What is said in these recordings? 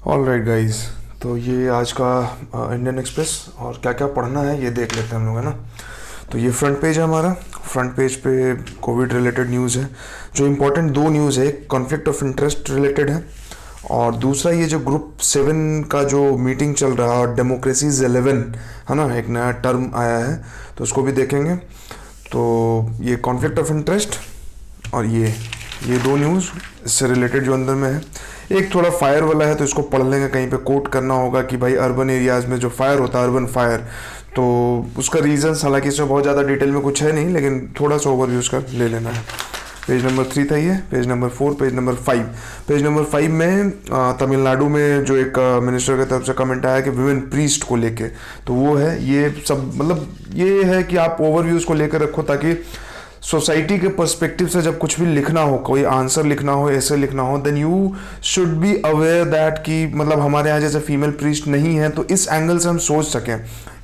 All right guys, तो ये आज का इंडियन एक्सप्रेस और क्या क्या पढ़ना है ये देख लेते हैं हम लोग, है ना। तो ये फ्रंट पेज है हमारा। फ्रंट पेज पे कोविड रिलेटेड न्यूज़ है। जो इम्पोर्टेंट दो न्यूज़ है, एक कॉन्फ्लिक्ट ऑफ इंटरेस्ट रिलेटेड है और दूसरा ये जो ग्रुप 7 का जो मीटिंग चल रहा है और डेमोक्रेसीज 11, है ना, एक नया टर्म आया है तो उसको भी देखेंगे। तो ये कॉन्फ्लिक्ट ऑफ इंटरेस्ट और ये दो न्यूज़ इससे रिलेटेड जो अंदर में है। एक थोड़ा फायर वाला है तो इसको पढ़ लेंगे, कहीं पे कोट करना होगा कि भाई अर्बन एरियाज़ में जो फायर होता है, अर्बन फायर, तो उसका रीज़न, हालांकि इसमें बहुत ज़्यादा डिटेल में कुछ है नहीं लेकिन थोड़ा सा ओवरव्यू उसका ले लेना है। पेज नंबर 3 था ये, page number 4, page number 5। Page number 5 में तमिलनाडु में जो एक मिनिस्टर की तरफ से कमेंट आया कि विमेन प्रीस्ट को लेके, तो वो है ये सब, मतलब ये है कि आप ओवरव्यूज़ को लेकर रखो ताकि सोसाइटी के पर्सपेक्टिव से जब कुछ भी लिखना हो, कोई आंसर लिखना हो, ऐसे लिखना हो, then you should be aware that कि मतलब हमारे यहाँ जैसे फीमेल प्रीस्ट नहीं है, तो इस एंगल से हम सोच सकें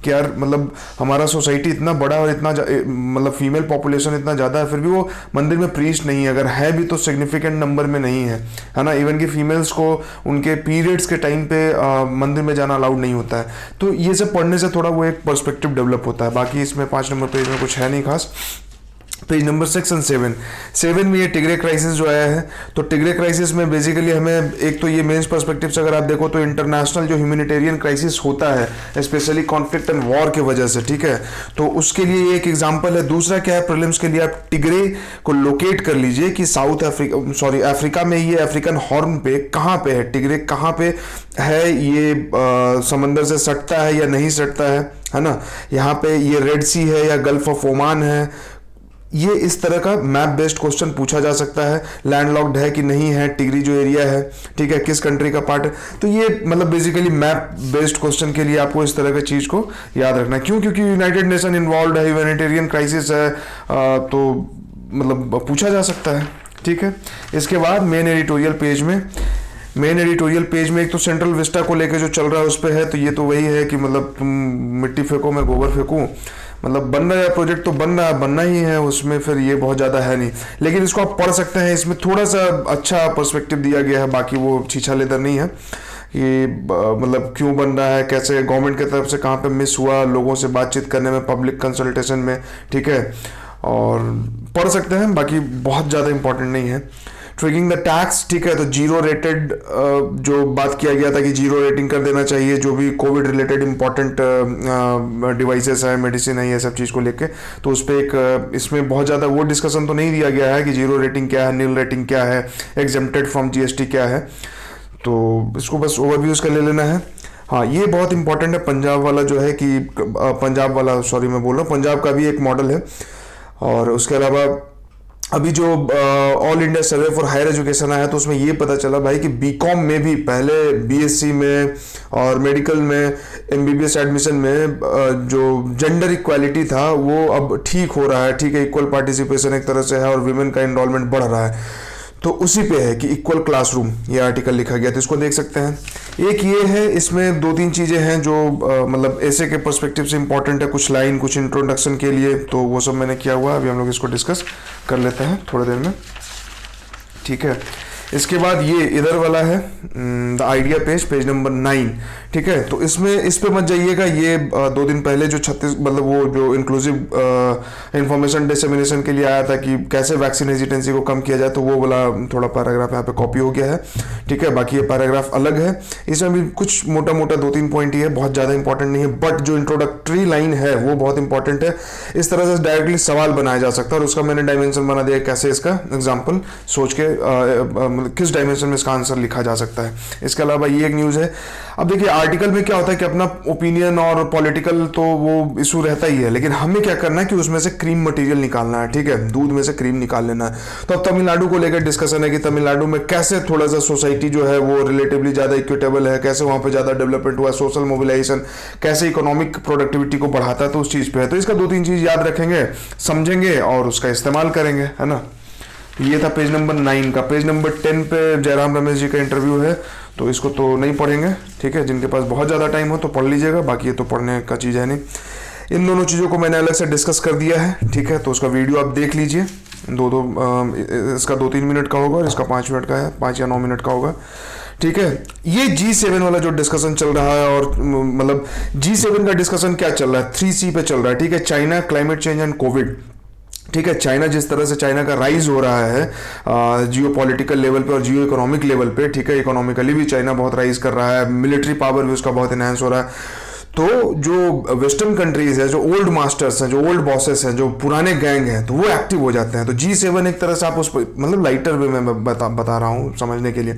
कि यार मतलब हमारा सोसाइटी इतना बड़ा और इतना मतलब फीमेल पॉपुलेशन इतना ज़्यादा है, फिर भी वो मंदिर में प्रीस्ट नहीं है, अगर है भी तो सिग्निफिकेंट नंबर में नहीं है ना। इवन कि फीमेल्स को उनके पीरियड्स के टाइम पे मंदिर में जाना अलाउड नहीं होता है। तो ये सब पढ़ने से थोड़ा वो एक पर्सपेक्टिव डेवलप होता है। बाकी इसमें 5 नंबर पेज में कुछ है नहीं खास। पेज नंबर 6 और 7 में ये टिग्रे क्राइसिस जो आया है, तो टिग्रे क्राइसिस में बेसिकली हमें एक तो ये मेंस पर्सपेक्टिव से अगर आप देखो तो इंटरनेशनल जो ह्यूमैनिटेरियन क्राइसिस होता है स्पेशली कॉन्फ्लिक्ट एंड वॉर के वजह से, ठीक है, तो उसके लिए एक एग्जांपल है। दूसरा क्या है, प्रीलिम्स के लिए आप टिग्रे को लोकेट कर लीजिए कि साउथ अफ्रीका, सॉरी अफ्रीका में ये अफ्रीकन हॉर्न पे कहाँ पे है टिग्रे, कहाँ पे है ये, समंदर से सटता है या नहीं सटता है ना, यहाँ पे ये रेड सी है या गल्फ ऑफ ओमान है। ये इस तरह का मैप बेस्ड क्वेश्चन पूछा जा सकता है। लैंडलॉक्ड है कि नहीं है टिग्री जो एरिया है, ठीक है, किस कंट्री का पार्ट है। तो ये मतलब बेसिकली मैप बेस्ड क्वेश्चन के लिए आपको इस तरह की चीज़ को याद रखना है। क्यों? क्योंकि यूनाइटेड नेशन इन्वॉल्व है, ह्यूमैनिटेरियन क्राइसिस है, तो मतलब पूछा जा सकता है, ठीक है। इसके बाद मेन एडिटोरियल पेज में एक तो सेंट्रल विस्टा को लेकर जो चल रहा है उस पर है, तो ये तो वही है कि मतलब तुम मिट्टी फेंको मैं गोबर फेंकूँ, मतलब बन रहा है प्रोजेक्ट तो बनना ही है, उसमें फिर ये बहुत ज़्यादा है नहीं, लेकिन इसको आप पढ़ सकते हैं। इसमें थोड़ा सा अच्छा पर्सपेक्टिव दिया गया है, बाकी वो छीछा लेदर नहीं है कि मतलब क्यों बन रहा है, कैसे गवर्नमेंट की तरफ से कहाँ पे मिस हुआ, लोगों से बातचीत करने में, पब्लिक कंसल्टेशन में, ठीक है, और पढ़ सकते हैं, बाकी बहुत ज़्यादा इंपॉर्टेंट नहीं है। ट्रिगिंग द टैक्स, ठीक है, तो जीरो रेटेड जो बात किया गया था कि जीरो रेटिंग कर देना चाहिए जो भी कोविड रिलेटेड इंपॉर्टेंट डिवाइसेस है, मेडिसिन है, ये सब चीज़ को लेके, तो उस पर एक इसमें बहुत ज़्यादा वो डिस्कशन तो नहीं दिया गया है कि जीरो रेटिंग क्या है, नील रेटिंग क्या है, एग्जेम्प्टेड फ्रॉम जीएसटी क्या है, तो इसको बस ओवरव्यूज का ले लेना है। हाँ, ये बहुत इंपॉर्टेंट है पंजाब वाला जो है कि पंजाब वाला, सॉरी मैं बोल रहा हूँ, पंजाब का भी एक मॉडल है। और उसके अलावा अभी जो all India survey for higher education आया तो उसमें ये पता चला भाई कि बीकॉम में भी पहले बीएससी में और मेडिकल में एमबीबीएस एडमिशन में जो जेंडर इक्वालिटी था वो अब ठीक हो रहा है, ठीक है, इक्वल पार्टिसिपेशन एक तरह से है और विमेन का इनरोलमेंट बढ़ रहा है। तो उसी पे है कि इक्वल क्लासरूम, ये आर्टिकल लिखा गया, तो इसको देख सकते हैं। एक ये है, इसमें 2-3 चीज़ें हैं जो मतलब ऐसे के पर्सपेक्टिव से इंपॉर्टेंट है, कुछ लाइन, कुछ इंट्रोडक्शन के लिए, तो वो सब मैंने किया हुआ है। अभी हम लोग इसको डिस्कस कर लेते हैं थोड़ी देर में, ठीक है। इसके बाद ये इधर वाला है द आइडिया पेज नंबर 9, ठीक है, तो इसमें इस पे मत जाइएगा। ये 2 दिन पहले जो 36 मतलब वो जो इंक्लूसिव इंफॉर्मेशन डिसेमिनेशन के लिए आया था कि कैसे वैक्सीन हेजिटेंसी को कम किया जाए, तो वो वाला थोड़ा पैराग्राफ यहाँ पे कॉपी हो गया है, ठीक है। बाकी ये पैराग्राफ अलग है, इसमें भी कुछ मोटा मोटा 2-3 पॉइंट ही है, बहुत ज़्यादा इंपॉर्टेंट नहीं है, बट जो इंट्रोडक्टरी लाइन है वो बहुत इंपॉर्टेंट है। इस तरह से डायरेक्टली सवाल बनाया जा सकता है और उसका मैंने डायमेंशन बना दिया कैसे इसका एग्जाम्पल सोच के किस डायमेंशन में इसका आंसर लिखा जा सकता है। इसके अलावा ये एक न्यूज़ है। अब देखिए आर्टिकल में क्या होता है कि अपना ओपिनियन और पॉलिटिकल तो वो इशू रहता ही है, लेकिन हमें क्या करना है कि उसमें से क्रीम मटेरियल निकालना है, ठीक है, दूध में से क्रीम निकाल लेना है। तो अब तमिलनाडु को लेकर डिस्कशन है कि तमिलनाडु में कैसे थोड़ा सा सोसाइटी जो है वो रिलेटिवली ज़्यादा इक्विटेबल है, कैसे वहाँ पर ज़्यादा डेवलपमेंट हुआ, सोशल मोबिलाइजेशन कैसे इकोनॉमिक प्रोडक्टिविटी को बढ़ाता है, तो उस चीज़ पर है। तो इसका 2-3 चीज़ याद रखेंगे, समझेंगे और उसका इस्तेमाल करेंगे, है ना। ये था पेज नंबर 9 का। पेज नंबर 10 पे जयराम रमेश जी का इंटरव्यू है, तो इसको तो नहीं पढ़ेंगे, ठीक है, जिनके पास बहुत ज़्यादा टाइम हो तो पढ़ लीजिएगा, बाकी ये तो पढ़ने का चीज़ है नहीं। इन दोनों चीज़ों को मैंने अलग से डिस्कस कर दिया है, ठीक है, तो उसका वीडियो आप देख लीजिए। इसका 2-3 मिनट का होगा और इसका 5 मिनट का है, 5 या 9 मिनट का होगा, ठीक है, ये G7 वाला जो डिस्कशन चल रहा है, और मतलब G7 का डिस्कशन क्या चल रहा है, 3C पे चल रहा है। ठीक है, China, climate change and Covid. ठीक है, चाइना, जिस तरह से चाइना का राइज हो रहा है जियो पॉलिटिकल लेवल पे और जियो इकोनॉमिक लेवल पे, ठीक है, इकोनॉमिकली भी चाइना बहुत राइज कर रहा है, मिलिट्री पावर भी उसका बहुत इनहेंस हो रहा है। तो जो वेस्टर्न कंट्रीज है, जो ओल्ड मास्टर्स हैं, जो ओल्ड बॉसेस हैं, जो पुराने गैंग हैं, तो वो एक्टिव हो जाते हैं। तो G7 एक तरह से आप उस पर, मतलब लाइटर वे में बता रहा हूँ समझने के लिए,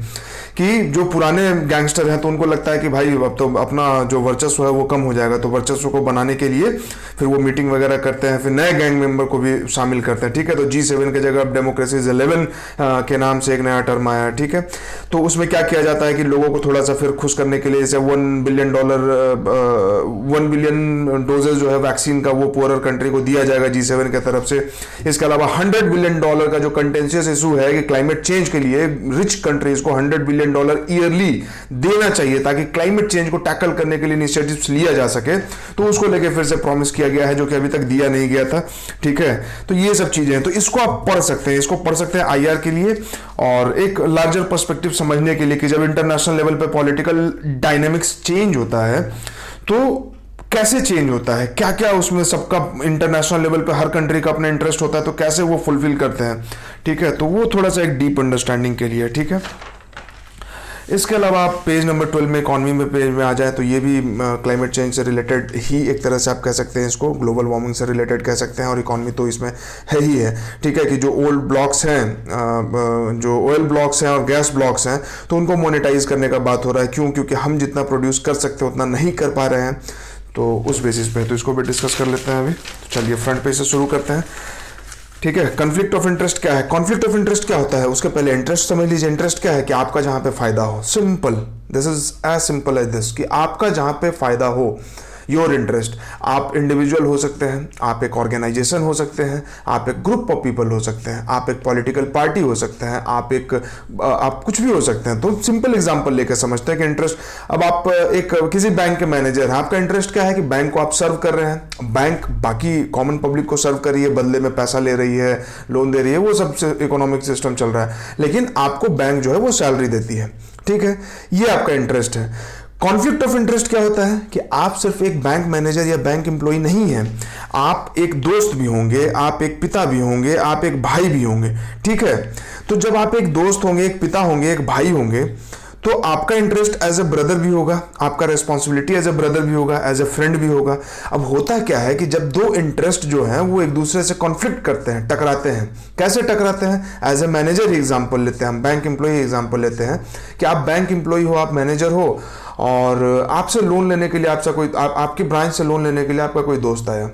कि जो पुराने गैंगस्टर हैं तो उनको लगता है कि भाई अब तो अपना जो वर्चस्व है वो कम हो जाएगा, तो वर्चस्व को बनाने के लिए फिर वो मीटिंग वगैरह करते हैं, फिर नए गैंग मेंबर को भी शामिल करते हैं। ठीक है, तो G7 की जगह अब डेमोक्रेसी इज 11 के नाम से एक नया टर्म आया है। ठीक है, तो उसमें क्या किया जाता है कि लोगों को थोड़ा सा फिर खुश करने के लिए, जैसे $1 बिलियन डोजेज जो है वैक्सीन का वो पुअरर कंट्री को दिया जाएगा G7 की तरफ से। इसके अलावा $100 बिलियन का जो कंटेंशियस इशू है कि क्लाइमेट चेंज के लिए रिच कंट्रीज को $100 बिलियन ईयरली देना चाहिए ताकि क्लाइमेट चेंज को टैकल करने के लिए इनिशिएटिव्स लिया जा सके, तो उसको लेके फिर से प्रॉमिस किया गया है, जो कि अभी तक दिया नहीं गया था। ठीक है, तो ये सब चीजें हैं, तो इसको आप पढ़ सकते हैं, इसको पढ़ सकते हैं IR के लिए, और एक लार्जर पर्सपेक्टिव समझने के लिए कि जब इंटरनेशनल लेवल पे पॉलिटिकल डायनेमिक्स चेंज होता है तो कैसे चेंज होता है, क्या क्या उसमें सबका इंटरनेशनल लेवल पे हर कंट्री का अपना इंटरेस्ट होता है, तो कैसे वो फुलफिल करते हैं। ठीक है, तो वो थोड़ा सा एक डीप अंडरस्टैंडिंग के लिए। ठीक है, इसके अलावा आप पेज नंबर 12 में इकॉनमी में पेज में आ जाए तो ये भी क्लाइमेट चेंज से रिलेटेड ही एक तरह से आप कह सकते हैं, इसको ग्लोबल वार्मिंग से रिलेटेड कह सकते हैं, और इकॉनमी तो इसमें है ही है। ठीक है, कि जो ओल्ड ब्लॉक्स हैं, जो ऑयल ब्लॉक्स हैं और गैस ब्लॉक्स हैं, तो उनको मोनेटाइज करने का बात हो रहा है। क्यों? क्योंकि हम जितना प्रोड्यूस कर सकते हैं उतना नहीं कर पा रहे हैं, तो उस बेसिस पे तो इसको भी डिस्कस कर लेते हैं अभी। तो चलिए फ्रंट पेज से शुरू करते हैं। ठीक है, कॉन्फ्लिक्ट ऑफ इंटरेस्ट क्या है? कॉन्फ्लिक्ट ऑफ इंटरेस्ट क्या होता है उसके पहले इंटरेस्ट समझ लीजिए। इंटरेस्ट क्या है? कि आपका जहां पे फायदा हो, simple, this is as simple as this, कि आपका जहां पे फायदा हो, योर इंटरेस्ट। आप इंडिविजुअल हो सकते हैं, आप एक ऑर्गेनाइजेशन हो सकते हैं, आप एक ग्रुप ऑफ पीपल हो सकते हैं, आप एक पॉलिटिकल पार्टी हो सकते हैं, आप कुछ भी हो सकते हैं। तो सिंपल एग्जांपल लेकर समझते हैं कि इंटरेस्ट, अब आप एक किसी बैंक के मैनेजर हैं, आपका इंटरेस्ट क्या है कि बैंक को आप सर्व कर रहे हैं, बैंक बाकी कॉमन पब्लिक को सर्व कर रही है, बदले में पैसा ले रही है, लोन दे रही है, वो सब इकोनॉमिक सिस्टम चल रहा है, लेकिन आपको बैंक जो है वो सैलरी देती है। ठीक है, ये आपका इंटरेस्ट है। कॉन्फ्लिक्ट ऑफ इंटरेस्ट क्या होता है कि आप सिर्फ एक बैंक मैनेजर या बैंक एम्प्लॉय नहीं है, आप एक दोस्त भी होंगे, आप एक पिता भी होंगे, आप एक भाई भी होंगे। ठीक है, तो जब आप एक दोस्त होंगे, एक पिता होंगे, एक भाई होंगे, तो आपका इंटरेस्ट एज ए ब्रदर भी होगा, आपका रेस्पॉन्सिबिलिटी एज ए ब्रदर भी होगा, एज ए फ्रेंड भी होगा। अब होता क्या है कि जब दो इंटरेस्ट जो हैं वो एक दूसरे से कॉन्फ्लिक्ट करते हैं, टकराते हैं। कैसे टकराते हैं? एज ए मैनेजर एग्जांपल लेते हैं, हम बैंक एम्प्लॉय एग्जांपल लेते हैं कि आप बैंक एम्प्लॉय हो, आप मैनेजर हो, और आपसे लोन लेने के लिए आपकी ब्रांच से लोन लेने के लिए आपका कोई दोस्त आया।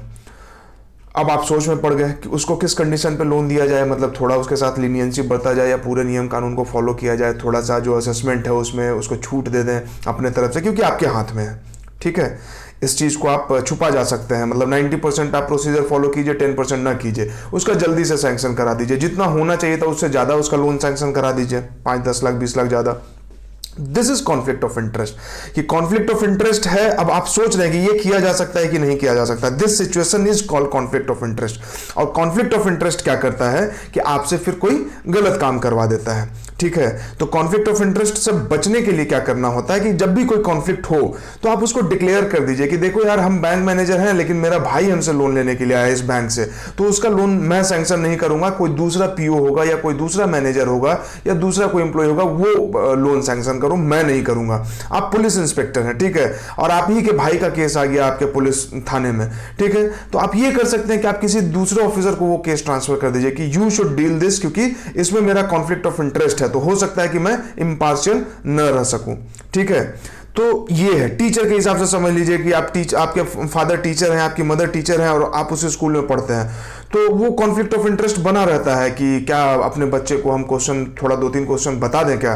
अब आप सोच में पड़ गए कि उसको किस कंडीशन पे लोन दिया जाए, मतलब थोड़ा उसके साथ लीनियंसी बरता जाए या पूरे नियम कानून को फॉलो किया जाए, थोड़ा सा जो असेसमेंट है उसमें उसको छूट दे दें अपने तरफ से, क्योंकि आपके हाथ में है। ठीक है, इस चीज़ को आप छुपा जा सकते हैं, मतलब 90% आप प्रोसीजर फॉलो कीजिए, 10% ना कीजिए, उसका जल्दी से सैंक्शन करा दीजिए, जितना होना चाहिए था उससे ज़्यादा उसका लोन सैंक्शन करा दीजिए, 5-10 लाख 20 लाख ज़्यादा। This is conflict of interest. कि कॉन्फ्लिक्ट ऑफ इंटरेस्ट है, अब आप सोच रहे हैं कि ये किया जा सकता है कि नहीं किया जा सकता। This situation is called conflict of interest. और कॉन्फ्लिक्ट ऑफ इंटरेस्ट क्या करता है कि आपसे फिर कोई गलत काम करवा देता है। ठीक है, तो कॉन्फ्लिक्ट ऑफ इंटरेस्ट से बचने के लिए क्या करना होता है कि जब भी कोई कॉन्फ्लिक्ट हो तो आप उसको डिक्लेयर कर दीजिए कि देखो यार, हम बैंक मैनेजर हैं, लेकिन मेरा भाई हमसे लोन लेने के लिए आया इस बैंक से, तो उसका लोन मैं सैंक्शन नहीं करूंगा, कोई दूसरा पीओ होगा या कोई दूसरा मैनेजर होगा या दूसरा कोई एम्प्लॉय होगा, वो लोन सैंक्शन करो, मैं नहीं करूंगा। आप पुलिस इंस्पेक्टर हैं, ठीक है, और आप ही के भाई का केस आ गया आपके पुलिस थाने में, ठीक है, तो आप ये कर सकते हैं कि आप किसी दूसरे ऑफिसर को वो केस ट्रांसफर कर दीजिए कि यू शुड डील दिस, क्योंकि इसमें मेरा कॉन्फ्लिक्ट ऑफ इंटरेस्ट है, तो हो सकता है कि मैं इंपार्शियल न रह सकूं। ठीक है, तो ये है टीचर के हिसाब से समझ लीजिए कि आपके फादर टीचर हैं, आपकी मदर टीचर हैं और आप उसी स्कूल में पढ़ते हैं, तो वो कॉन्फ्लिक्ट ऑफ इंटरेस्ट बना रहता है कि क्या अपने बच्चे को हम क्वेश्चन थोड़ा 2-3 क्वेश्चन बता दें क्या,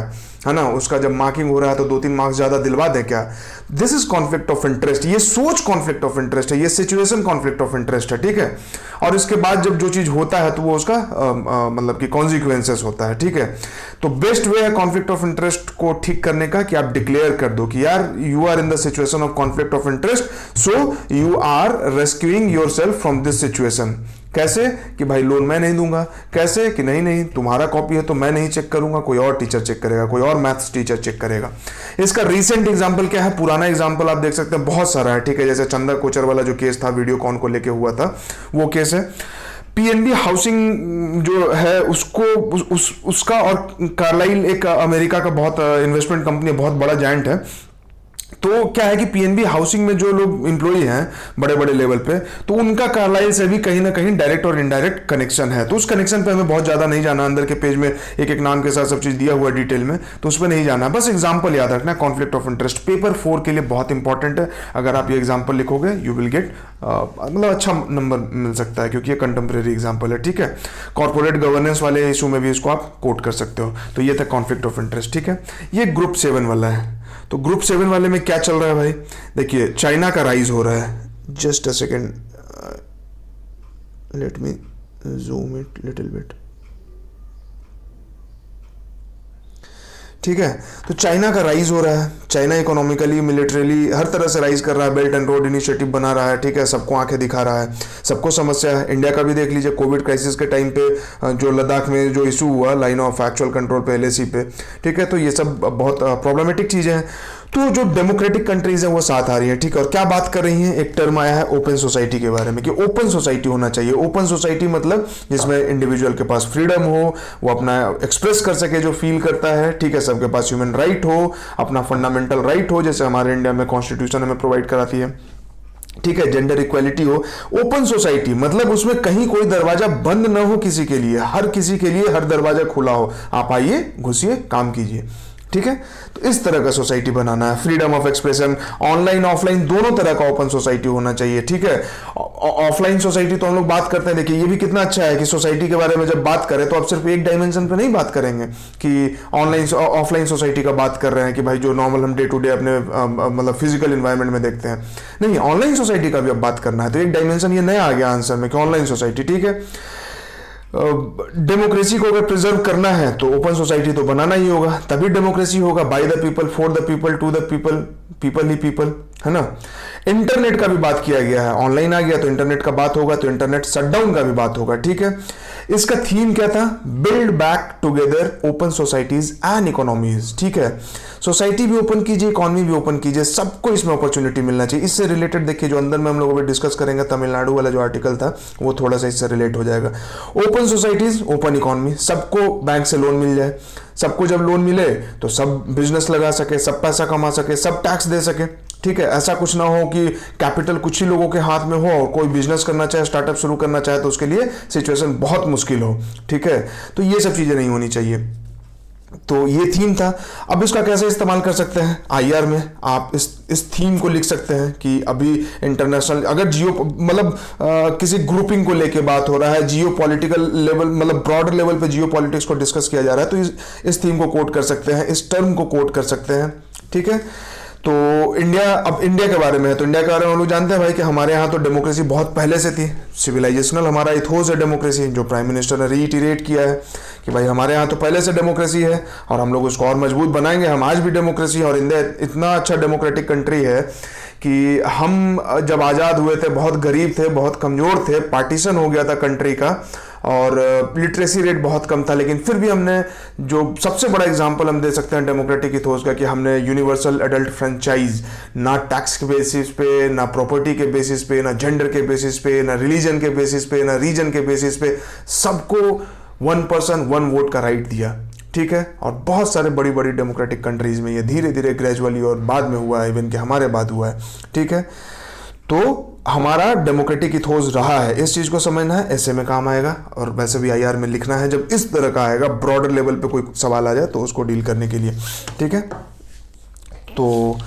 है ना, उसका जब मार्किंग हो रहा है तो 2-3 मार्क्स ज्यादा दिलवा दें क्या। This is conflict of interest. ये सोच कॉन्फ्लिक्ट ऑफ इंटरेस्ट है, ये सिचुएशन कॉन्फ्लिक्ट ऑफ इंटरेस्ट है। ठीक है, और इसके बाद जब जो चीज होता है तो वो उसका मतलब कि कॉन्सिक्वेंसेस होता है। ठीक है, तो बेस्ट वे है कॉन्फ्लिक्ट ऑफ इंटरेस्ट को ठीक करने का कि आप डिक्लेयर कर दो कि यार you are in the situation of conflict of interest, so you are rescuing yourself from this situation. कैसे कि भाई लोन मैं नहीं दूंगा, कैसे कि नहीं नहीं तुम्हारा कॉपी है तो मैं नहीं चेक करूंगा, कोई और टीचर चेक करेगा, कोई और मैथ्स टीचर चेक करेगा। इसका रीसेंट एग्जांपल क्या है, पुराना एग्जांपल आप देख सकते हैं, बहुत सारा है, ठीक है। जैसे चंदा कोचर वाला जो केस था वीडियोकॉन को लेके हुआ था, वो केस है। पीएनबी हाउसिंग जो है उसको उसका, और कार्लाइल एक अमेरिका का बहुत इन्वेस्टमेंट कंपनी, बहुत बड़ा जायंट है। तो क्या है कि पीएनबी हाउसिंग में जो लोग एम्प्लॉई हैं बड़े बड़े लेवल पे, तो उनका कार्लाइल से भी कहीं ना कहीं डायरेक्ट और इनडायरेक्ट कनेक्शन है। तो उस कनेक्शन पे हमें बहुत ज्यादा नहीं जाना, अंदर के पेज में एक एक नाम के साथ सब चीज दिया हुआ है डिटेल में, तो उस पर नहीं जाना, बस एग्जाम्पल याद रखना। कॉन्फ्लिक्ट ऑफ इंटरेस्ट पेपर 4 के लिए बहुत इंपॉर्टेंट है। अगर आप ये एग्जाम्पल लिखोगे यू विल गेट मतलब अच्छा नंबर मिल सकता है, क्योंकि ये कंटेम्प्रेरी एग्जाम्पल है, ठीक है। कॉर्पोरेट गवर्नेंस वाले इशू में भी इसको आप कोट कर सकते हो। तो ये था कॉन्फ्लिक्ट ऑफ इंटरेस्ट, ठीक है। ये ग्रुप 7 वाला है। तो ग्रुप 7 वाले में क्या चल रहा है भाई, देखिए चाइना का राइज हो रहा है। Just a second, let me zoom it little bit, ठीक है। तो चाइना का राइज हो रहा है, चाइना इकोनॉमिकली मिलिटरीली हर तरह से राइज कर रहा है, बेल्ट एंड रोड इनिशिएटिव बना रहा है, ठीक है। सबको आंखें दिखा रहा है, सबको समस्या है। इंडिया का भी देख लीजिए, कोविड क्राइसिस के टाइम पे जो लद्दाख में जो इशू हुआ लाइन ऑफ एक्चुअल कंट्रोल पे, LAC पे, ठीक है। तो ये सब बहुत प्रॉब्लमेटिक चीजें हैं। तो जो डेमोक्रेटिक कंट्रीज हैं वो साथ आ रही हैं, ठीक है। और क्या बात कर रही हैं, एक टर्म आया है ओपन सोसाइटी के बारे में, कि ओपन सोसाइटी होना चाहिए। ओपन सोसाइटी मतलब जिसमें इंडिविजुअल के पास फ्रीडम हो, वो अपना एक्सप्रेस कर सके जो फील करता है, ठीक है। सबके पास ह्यूमन राइट हो, अपना फंडामेंटल राइट हो, जैसे हमारे इंडिया में कॉन्स्टिट्यूशन हमें प्रोवाइड कराती है, ठीक है। जेंडर इक्वालिटी हो। ओपन सोसाइटी मतलब उसमें कहीं कोई दरवाजा बंद ना हो किसी के लिए, हर किसी के लिए हर दरवाजा खुला हो, आप आइए, घुसिए, काम कीजिए, ठीक है। तो इस तरह का सोसाइटी बनाना है। Freedom of expression, online offline दोनों तरह का ओपन सोसाइटी होना चाहिए, ठीक है। ऑफलाइन सोसाइटी तो हम लोग बात करते हैं, देखिए ये भी कितना अच्छा है कि सोसाइटी के बारे में जब बात करें तो आप सिर्फ एक डायमेंशन पे नहीं बात करेंगे कि ऑनलाइन ऑफलाइन सोसाइटी का बात कर रहे हैं कि भाई जो नॉर्मल हम डे टू डे अपने मतलब फिजिकल इन्वायरमेंट में देखते हैं, नहीं, ऑनलाइन सोसाइटी का भी अब बात करना है। तो एक डायमेंशन ये नया आ गया आंसर में कि ऑनलाइन सोसाइटी, ठीक है। डेमोक्रेसी को अगर प्रिजर्व करना है तो ओपन सोसाइटी तो बनाना ही होगा, तभी डेमोक्रेसी होगा। By the people, for the people, to the people, people ही पीपल, है ना। इंटरनेट का भी बात किया गया है, ऑनलाइन आ गया तो इंटरनेट का बात होगा, तो इंटरनेट शटडाउन का भी बात होगा, ठीक है। इसका थीम क्या था, build back together open societies and economies, ठीक है। सोसाइटी भी ओपन कीजिए, इकोनॉमी भी ओपन कीजिए, सबको इसमें अपॉर्चुनिटी मिलना चाहिए। इससे रिलेटेड देखिए जो अंदर में हम लोग अभी डिस्कस करेंगे, तमिलनाडु वाला जो आर्टिकल था वो थोड़ा सा इससे रिलेट हो जाएगा। ओपन सोसाइटीज, ओपन इकोनॉमी, सबको बैंक से लोन मिल जाए, सबको जब लोन मिले तो सब बिजनेस लगा सके, सब पैसा कमा सके, सब टैक्स दे सके, ठीक है। ऐसा कुछ ना हो कि कैपिटल कुछ ही लोगों के हाथ में हो और कोई बिजनेस करना चाहे, स्टार्टअप शुरू करना चाहे तो उसके लिए सिचुएशन बहुत मुश्किल हो, ठीक है। तो ये सब चीजें नहीं होनी चाहिए। तो ये थीम था। अब इसका कैसे इस्तेमाल कर सकते हैं, आईआर में आप इस थीम को लिख सकते हैं कि अभी इंटरनेशनल अगर जियो मतलब किसी ग्रुपिंग को लेके बात हो रहा है, जियो पॉलिटिकल लेवल मतलब ब्रॉडर लेवल पे जियो पॉलिटिक्स को डिस्कस किया जा रहा है, तो इस थीम को कोट कर सकते हैं, इस टर्म को कोट कर सकते हैं, ठीक है। तो इंडिया, अब इंडिया के बारे में है, तो इंडिया के बारे में हम लोग जानते हैं भाई कि हमारे यहाँ तो डेमोक्रेसी बहुत पहले से थी, सिविलाइजेशनल हमारा इथोस है डेमोक्रेसी, जो प्राइम मिनिस्टर ने रीइटरेट किया है कि भाई हमारे यहाँ तो पहले से डेमोक्रेसी है और हम लोग उसको और मजबूत बनाएंगे। हम आज भी डेमोक्रेसी, और इंडिया इतना अच्छा डेमोक्रेटिक कंट्री है कि हम जब आज़ाद हुए थे बहुत गरीब थे, बहुत कमज़ोर थे, पार्टीशन हो गया था कंट्री का और लिटरेसी रेट बहुत कम था, लेकिन फिर भी हमने, जो सबसे बड़ा एग्जांपल हम दे सकते हैं डेमोक्रेटिक इथोस का, कि हमने यूनिवर्सल एडल्ट फ्रेंचाइज, ना टैक्स के बेसिस पे, ना प्रॉपर्टी के बेसिस पे, ना जेंडर के बेसिस पे, ना रिलीजन के बेसिस पे, ना रीजन के बेसिस पे, सबको 1 पर्सन 1 वोट का राइट दिया, ठीक है। और बहुत सारे बड़ी बड़ी डेमोक्रेटिक कंट्रीज में ये धीरे धीरे ग्रेजुअली और बाद में हुआ है, इवन कि हमारे बाद हुआ है, ठीक है। तो हमारा डेमोक्रेटिक इथोस रहा है, इस चीज को समझना है, ऐसे में काम आएगा। और वैसे भी आईआर में लिखना है जब इस तरह का आएगा, ब्रॉडर लेवल पे कोई सवाल आ जाए तो उसको डील करने के लिए, ठीक है। तो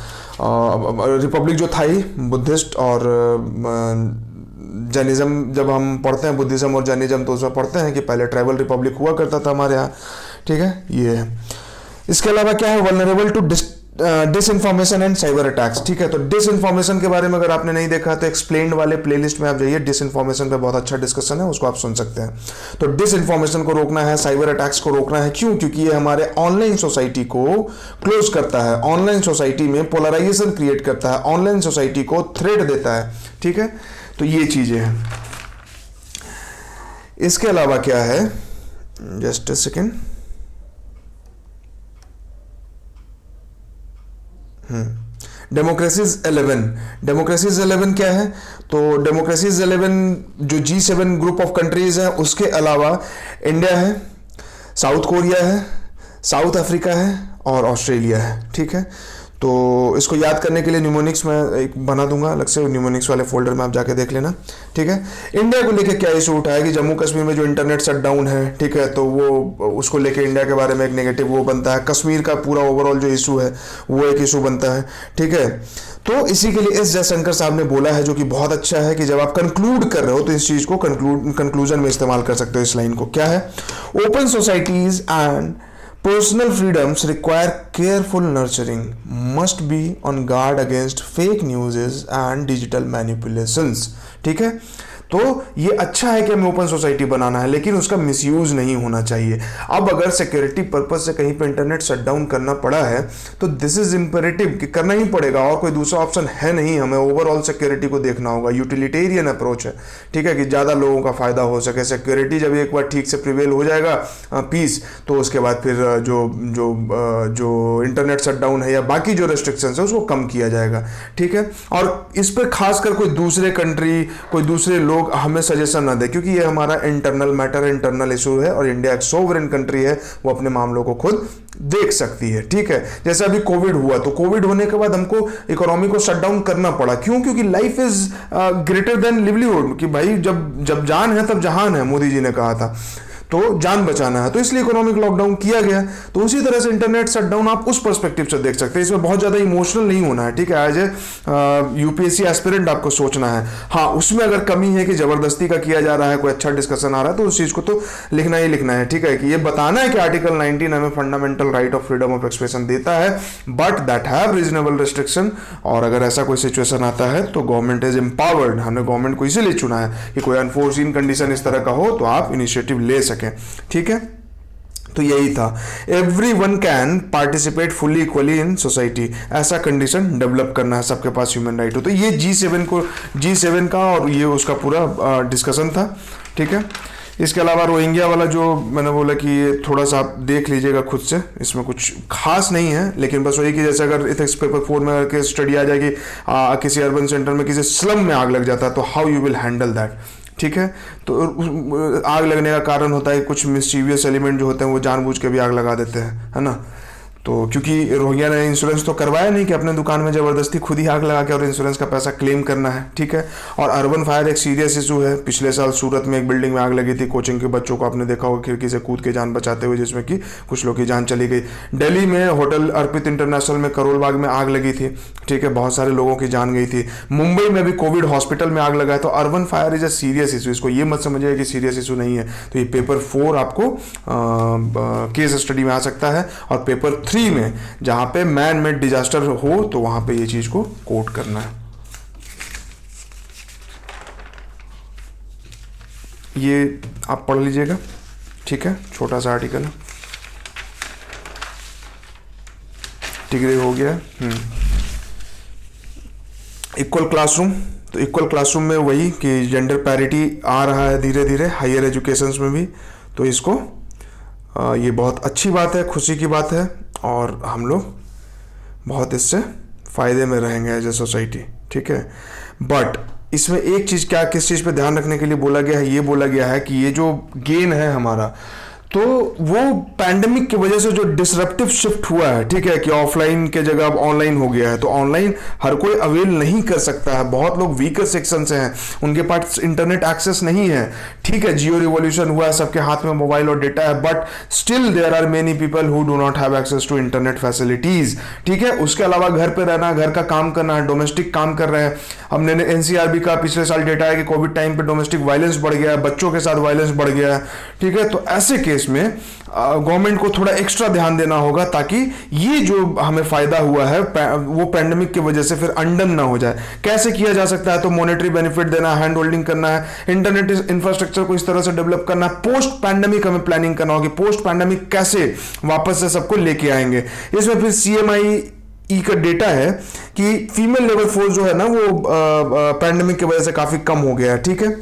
रिपब्लिक जो था ही बुद्धिस्ट और जैनिज्म, जब हम पढ़ते हैं बुद्धिज्म और जैनिज्म तो उसमें पढ़ते हैं कि पहले ट्राइबल रिपब्लिक हुआ करता था हमारे यहाँ, ठीक है। ये है। इसके अलावा क्या है, vulnerable to disinformation and cyber attacks, ठीक है। तो डिसइंफॉर्मेशन के बारे में अगर आपने नहीं देखा तो एक्सप्लेन्ड वाले प्लेलिस्ट में आप जाइए, डिसइंफॉर्मेशन पे बहुत अच्छा डिस्कशन है, उसको आप सुन सकते हैं। तो डिसइंफॉर्मेशन को रोकना है, साइबर अटैक्स को रोकना है, क्यों? क्योंकि ये हमारे ऑनलाइन सोसाइटी को क्लोज करता है, ऑनलाइन सोसाइटी में पोलराइजेशन क्रिएट करता है, ऑनलाइन सोसाइटी को थ्रेट देता है, ठीक है। तो ये चीजें हैं। इसके अलावा क्या है, जस्ट अ सेकेंड, डेमोक्रेसीज 11 क्या है, तो डेमोक्रेसीज 11 जो G7 ग्रुप ऑफ कंट्रीज है उसके अलावा इंडिया है, साउथ कोरिया है, साउथ अफ्रीका है और ऑस्ट्रेलिया है। ठीक है, तो इसको याद करने के लिए न्यूमोनिक्स में एक बना दूंगा अलग से, न्यूमोनिक्स वाले फोल्डर में आप जाके देख लेना। ठीक है, इंडिया को लेके क्या इशू उठा है कि जम्मू कश्मीर में जो इंटरनेट शटडाउन है, ठीक है, तो वो उसको लेके इंडिया के बारे में एक नेगेटिव वो बनता है, कश्मीर का पूरा ओवरऑल जो इशू है वो एक इशू बनता है। ठीक है, तो इसी के लिए एस जयशंकर साहब ने बोला है, जो कि बहुत अच्छा है कि जब आप कंक्लूड कर रहे हो तो इस चीज को कंक्लूजन में इस्तेमाल कर सकते हो। इस लाइन को क्या है, open societies and personal freedoms require careful nurturing, must be on guard against fake news and digital manipulations। ठीक है, तो ये अच्छा है कि हमें ओपन सोसाइटी बनाना है, लेकिन उसका मिसयूज नहीं होना चाहिए। अब अगर सिक्योरिटी पर्पज से कहीं पे इंटरनेट शटडाउन करना पड़ा है तो दिस इज इंपेरेटिव कि करना ही पड़ेगा, और कोई दूसरा ऑप्शन है नहीं, हमें ओवरऑल सिक्योरिटी को देखना होगा। यूटिलिटेरियन अप्रोच है, ठीक है, कि ज़्यादा लोगों का फायदा हो सके। सिक्योरिटी जब एक बार ठीक से प्रिवेल हो जाएगा पीस, तो उसके बाद फिर जो इंटरनेट शटडाउन है या बाकी जो रेस्ट्रिक्शंस है उसको कम किया जाएगा। ठीक है, और इस पर खासकर कोई दूसरे कंट्री, कोई दूसरे लोग हमें सजेशन ना दे, क्योंकि ये हमारा इंटरनल मैटर, इंटरनल इशू है, और इंडिया एक सोवरेन कंट्री है, वो अपने मामलों को खुद देख सकती है। ठीक है, जैसे अभी कोविड हुआ, तो कोविड होने के बाद हमको इकोनॉमी को शट डाउन करना पड़ा। क्यों? क्योंकि life is greater than livelihood, कि भाई जब जान है तब जहान है, मोदी जी ने कहा था, तो जान बचाना है, तो इसलिए इकोनॉमिक लॉकडाउन किया गया। तो उसी तरह से इंटरनेट शटडाउन आप उस पर्सपेक्टिव से देख सकते हैं, इसमें बहुत ज्यादा इमोशनल नहीं होना है। ठीक है, एज ए यूपीएससी एस्पिरेंट आपको सोचना है। हाँ, उसमें अगर कमी है कि जबरदस्ती का किया जा रहा है, कोई अच्छा डिस्कशन आ रहा है, तो उस चीज को तो लिखना ही लिखना है। ठीक है, कि ये बताना है कि आर्टिकल 19 हमें fundamental right of freedom of expression देता है, but that have reasonable restriction. और अगर ऐसा कोई सिचुएशन आता है तो गवर्नमेंट इज एम्पावर्ड, हमने गवर्नमेंट को इसीलिए चुना है कि कोई अनफोर्सीन कंडीशन इस तरह का हो तो आप इनिशिएटिव ले सकें। ठीक है, तो यही था, every one can participate fully equally in society, ऐसा कंडीशन डेवलप करना है, सबके पास ह्यूमन राइट हो। तो ये G7 का और ये उसका पूरा डिस्कशन था। ठीक है, इसके अलावा रोहिंग्या वाला जो मैंने बोला कि ये थोड़ा सा आप देख लीजिएगा खुद से, इसमें कुछ खास नहीं है, लेकिन बस वही कि जैसे अगर इथिक्स पेपर 4 में अगर स्टडी आ जाएगी, किसी अर्बन सेंटर में किसी स्लम में आग लग जाता है, तो how you will handle that. ठीक है, तो आग लगने का कारण होता है कुछ मिस्चीवियस एलिमेंट जो होते हैं वो जानबूझ के भी आग लगा देते हैं, है ना। तो क्योंकि रोहिंग्या ने इंश्योरेंस तो करवाया नहीं कि अपने दुकान में जबरदस्ती खुद ही आग लगा के और इंश्योरेंस का पैसा क्लेम करना है। ठीक है, और अर्बन फायर एक सीरियस इशू है। पिछले साल सूरत में एक बिल्डिंग में आग लगी थी, कोचिंग के बच्चों को आपने देखा होगा खिड़की से कूद के जान बचाते हुए, जिसमें कि कुछ लोग की जान चली गई। दिल्ली में होटल अर्पित इंटरनेशनल में करोल बाग में आग लगी थी। ठीक है, बहुत सारे लोगों की जान गई थी। मुंबई में भी कोविड हॉस्पिटल में आग लगा है। तो urban fire is a serious issue, इसको ये मत समझिएगा कि सीरियस इशू नहीं है। तो ये पेपर 4 आपको केस स्टडी में आ सकता है, और पेपर 3 में जहां पे मैन मेड डिजास्टर हो तो वहां पे ये चीज को कोट करना है। ये आप पढ़ लीजिएगा। ठीक है, छोटा सा आर्टिकल है, डिग्री हो गया। इक्वल क्लासरूम, तो इक्वल क्लासरूम में वही कि जेंडर पैरिटी आ रहा है धीरे धीरे हायर एजुकेशन में भी, तो इसको ये बहुत अच्छी बात है, खुशी की बात है, और हम लोग बहुत इससे फायदे में रहेंगे एज ए सोसाइटी। ठीक है, बट इसमें एक चीज़ किस चीज़ पे ध्यान रखने के लिए बोला गया है, ये बोला गया है कि ये जो गेन है हमारा, तो वो पैंडेमिक की वजह से जो डिसरप्टिव शिफ्ट हुआ है, ठीक है, कि ऑफलाइन के जगह अब ऑनलाइन हो गया है, तो ऑनलाइन हर कोई अवेल नहीं कर सकता है। बहुत लोग वीकर सेक्शन से हैं, उनके पास इंटरनेट एक्सेस नहीं है। ठीक है, जियो रिवॉल्यूशन हुआ है, सबके हाथ में मोबाइल और डेटा है, but still there are many people who do not have access to internet facilities. ठीक है, उसके अलावा घर पे रहना, घर का काम करना है, डोमेस्टिक काम कर रहे हैं। हमने एनसीआरबी का पिछले साल डेटा है कि कोविड टाइम पे डोमेस्टिक वायलेंस बढ़ गया है, बच्चों के साथ वायलेंस बढ़ गया है। ठीक है, तो ऐसे केस में गवर्नमेंट को थोड़ा एक्स्ट्रा ध्यान देना होगा, ताकि ये जो हमें फायदा हुआ है वो पैंडेमिक की वजह से फिर अंडन ना हो जाए। कैसे किया जा सकता है? तो मॉनेटरी बेनिफिट देना, हैंड होल्डिंग करना है, इंटरनेट इंफ्रास्ट्रक्चर को इस तरह से डेवलप करना है। पोस्ट पैंडेमिक हमें प्लानिंग करना होगी, पोस्ट पैंडेमिक कैसे वापस से सबको लेके आएंगे। इसमें फिर CMI का डेटा है कि फीमेल लेबर फोर्स जो है ना वो पैंडेमिक की वजह से काफी कम हो गया है। ठीक है,